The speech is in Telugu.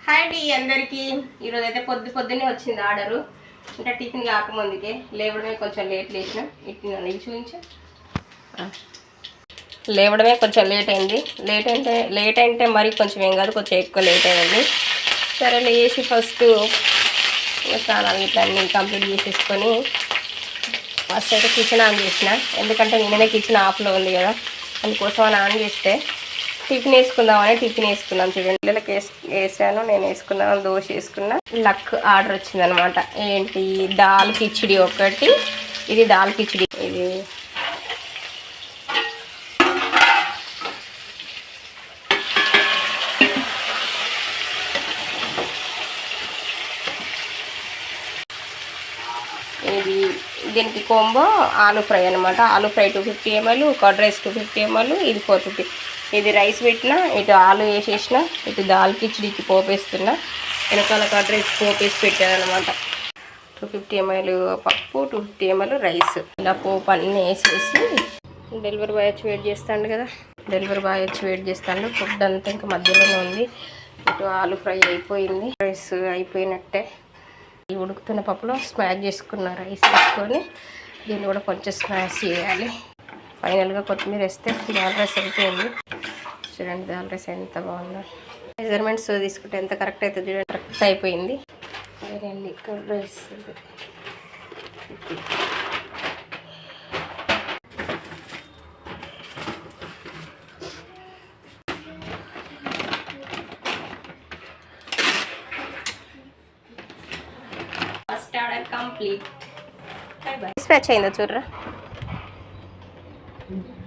హాయ్ అండి అందరికీ. ఈరోజు అయితే పొద్దున్నే వచ్చింది ఆర్డరు. అంటే టిఫిన్ కాకముందుకే లేవడమే కొంచెం లేచిన ఇటు చూపించు. లేవడమే కొంచెం లేట్ అంటే మరీ కొంచెం ఏం కాదు, కొంచెం ఎక్కువ లేట్ అయింది. సరే లేచి ఫస్ట్ స్నానాలు ఇట్లా అన్నీ కంప్లీట్ చేసేసుకొని ఫస్ట్ అయితే కిచెన్ ఆన్ చేసిన. ఎందుకంటే నిన్ననే కిచెన్ ఆఫ్లో ఉంది కదా, అందుకోసం అని ఆన్ చేస్తే టిఫిన్ వేసుకుందామని టిఫిన్ వేసుకున్నాం. చూడండి, పిల్లలకి వేసాను, నేను వేసుకున్నాను, దోశ వేసుకున్నా. లక్ ఆర్డర్ వచ్చిందనమాట. ఏంటి, దాల్ కిచిడి ఒకటి. ఇది దాల్ కిచిడి, ఇది దీనికి కోంబో ఆలూ ఫ్రై అనమాట. Aloo fry 250 ml, curd rice 250 ml, ఇది 450. ఇది రైస్ పెట్టినా, ఇటు ఆలు వేసేసిన, ఇటు దాల్ కిచిడికి పోపేస్తున్నా. వెనకాల కర్డ్ రైస్ పోపేసి పెట్టాను అనమాట. 250 ml పప్పు, 250 ml రైస్. ఇలా పోపు అన్నీ వేసేసి డెలివరీ బాయ్ వచ్చి వెయిట్ చేస్తాడు కదా, డెలివరీ బాయ్ వచ్చి వెయిట్ చేస్తాడు. ఫుడ్ అంతా ఇంకా మధ్యలోనే ఉంది. ఇటు ఆలూ ఫ్రై అయిపోయింది, రైస్ అయిపోయినట్టే. ఈ ఉడుకుతున్న పప్పులో స్మాష్ చేసుకున్న రైస్ వేసుకొని దీన్ని కూడా కొంచెం స్మాష్ చేయాలి. ఫైనల్గా కొత్తిమీర వేస్తే దాల్ రైస్ అయిపోయింది. చూడండి దాల్ రైస్ ఎంత బాగుందో. మెజర్మెంట్స్ తీసుకుంటే ఎంత కరెక్ట్ అవుతుంది చూడండి, కరెక్ట్ అయిపోయింది. అదేనండి curd rice. First order complete. By by. Dispatch అయిందో చూడరా.